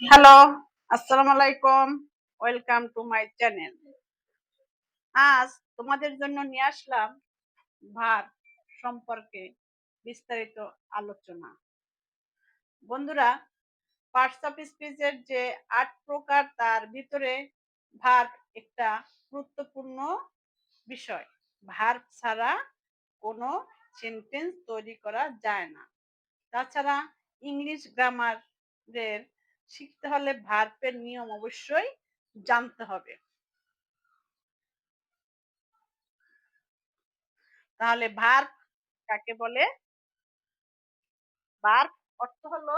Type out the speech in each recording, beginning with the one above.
Hello, আসসালামু আলাইকুম। Welcome to my channel. আজ তোমাদের জন্য নিয়ে আসলাম ভার সম্পর্কে বিস্তারিত আলোচনা। বন্ধুরা, পার্টস অফ স্পিচের যে ৮ প্রকার তার ভিতরে ভার্ব একটা গুরুত্বপূর্ণ বিষয়। ভার্ব ছাড়া কোনো সেন্টেন্স তৈরি করা যায় না। তাছাড়া ইংলিশ গ্রামারের শিখতে হলে ভার্বের নিয়ম অবশ্যই জানতে হবে। তাহলে ভার্ব কাকে বলে? ভার্ব অর্থ হলো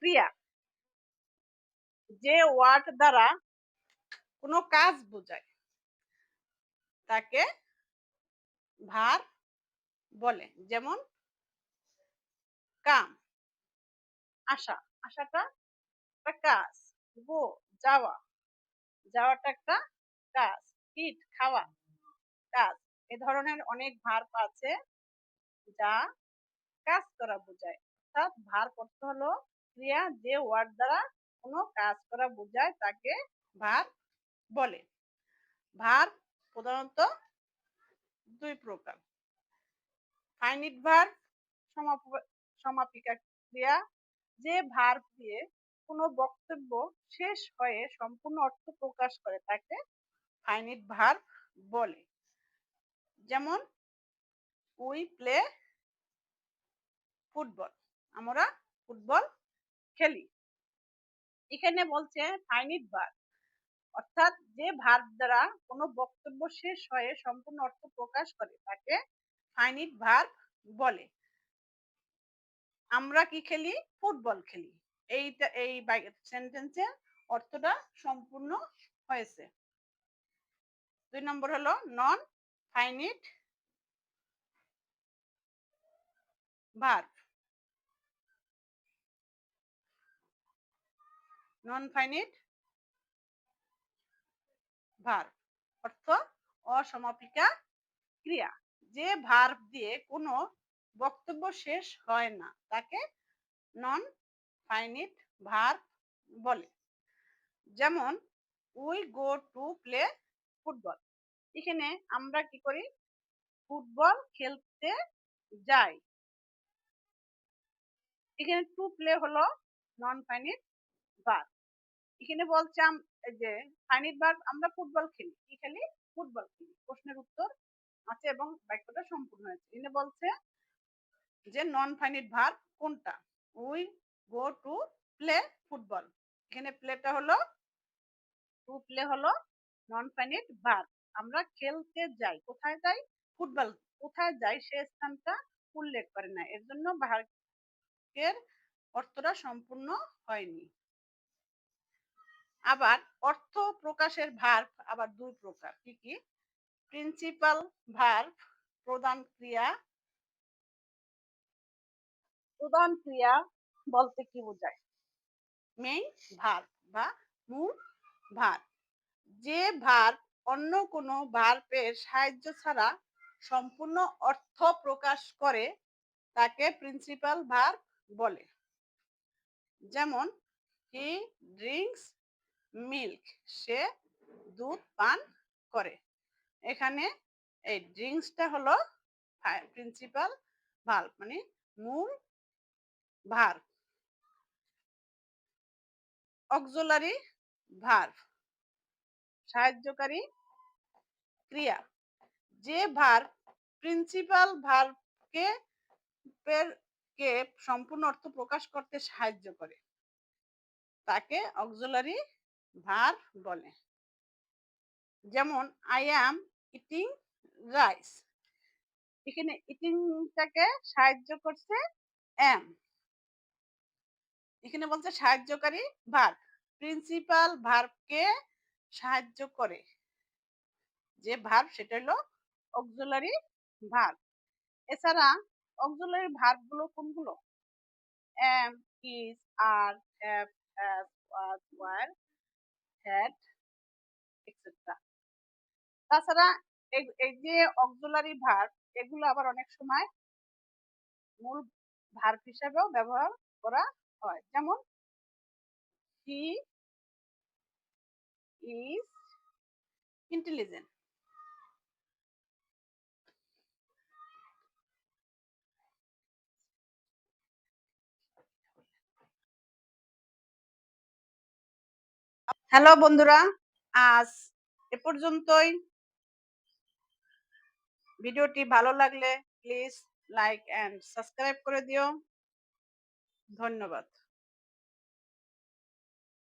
ক্রিয়া, যে ওয়ার্ড দ্বারা কোনো কাজ বোঝায় তাকে ভার্ব বলে। যেমন কাম, আসা, আসাটা একটা কাজ। গো, যাওয়া, যাওয়াটা একটা কাজ। ইট, খাওয়া, কাজ। এ ধরনের অনেক ভার্ব আছে যা কাজ করা বোঝায়। অর্থাৎ ভার্ব অর্থ হলো ক্রিয়া, যে ওয়ার্ড দ্বারা কোনো কাজ করা বোঝায় তাকে ভার্ব বলে। ভার্ব প্রধানত দুই প্রকার: ফাইনিট ভার্ব, সমাপিকা ক্রিয়া, যে ভার্ব দিয়ে কোনো বক্তব্য শেষ হয়ে সম্পূর্ণ অর্থ প্রকাশ করে তাকে ফাইনিট ভার্ব বলে। যেমন উই প্লে ফুটবল, আমরা ফুটবল খেলি। এখানে বলছে ফাইনিট ভার্ব, অর্থাৎ যে ভার্ব দ্বারা কোনো বক্তব্য শেষ হয়ে সম্পূর্ণ অর্থ প্রকাশ করে তাকে ফাইনিট ভার্ব বলে। আমরা কি খেলি? ফুটবল খেলি। এইটা এই সেন্টেন্সের অর্থটা সম্পূর্ণ হয়েছে। ২ নম্বর হলো non finite verb. Non finite verb অর্থ অসমাপিকা ক্রিয়া, যে ভার্ব দিয়ে কোনো বক্তব্য শেষ হয় না তাকে নন ফাইনিট ভার্ব বলে। যেমন we go to play football, এখানে আমরা কি করি? ফুটবল খেলতে যাই। এখানে টু প্লে হলো নন ফাইনিট ভার্ব। এখানে বলছে এই যে ফাইনিট ভার্ব, আমরা ফুটবল খেলি। কি খেলি? ফুটবল খেলি। প্রশ্নের উত্তর আছে এবং বাক্যটা সম্পূর্ণ হয়েছে। এখানে বলছে যে নন ফাইনিট ভার্ব কোনটা? We go to play football. এখানে প্লেটা হলো, টু প্লে হলো নন ফাইনিট ভার্ব। আমরা খেলতে যাই। কোথায় যাই? ফুটবল। কোথায় যাই সে স্থানটা উল্লেখ করে না, এর জন্য ভার্বের অর্থটা সম্পূর্ণ হয়নি। আবার অর্থ প্রকাশের ভার্ব আবার দুই প্রকার। কি কি? প্রিন্সিপাল ভার্ব, প্রধান ক্রিয়া। প্রধান ক্রিয়া বলতে কি বোঝায়? মেইন ভার্ব বা মূল ভার্ব। যে ভার্ব অন্য কোনো ভার্বের সাহায্য ছাড়া সম্পূর্ণ অর্থ প্রকাশ করে তাকে প্রিন্সিপাল ভার্ব বলে। যেমন হি ড্রিঙ্কস মিল্ক, সে দুধ পান করে। এখানে এই ড্রিঙ্কসটা হলো প্রিন্সিপাল ভার্ব, মানে মূল ভার্ব। অক্সিলারি ভার্ব, সাহায্যকারী ক্রিয়া, যে ভার্ব প্রিন্সিপাল ভার্বকে কে সম্পূর্ণ অর্থ প্রকাশ করতে সাহায্য করে তাকে অক্সিলারি ভার্ব বলে। যেমন আই অ্যাম ইটিং রাইস, এখানে ইটিংটাকে সাহায্য করছে অ্যাম। এখানে বলছে সাহায্যকারী ভার্ব, প্রিন্সিপাল ভার্বকে সাহায্য করে যে ভার্ব সেটা হলো অক্সিলারি ভার্ব। এছাড়া অক্সিলারি ভার্ব গুলো কোনগুলো? am, is, are, have, has, was, were, had, etc. তাছাড়া এই যে অক্সিলারি ভার্ব, এগুলো আবার অনেক সময় মূল ভার্ব হিসাবেও ব্যবহার করা হয়। যেমন হি ইজ ইন্টেলিজেন্ট। হ্যালো বন্ধুরা, আজ এ পর্যন্তই। ভিডিওটি ভালো লাগলে প্লিজ লাইক এন্ড সাবস্ক্রাইব করে দিও। ধন্যবাদ।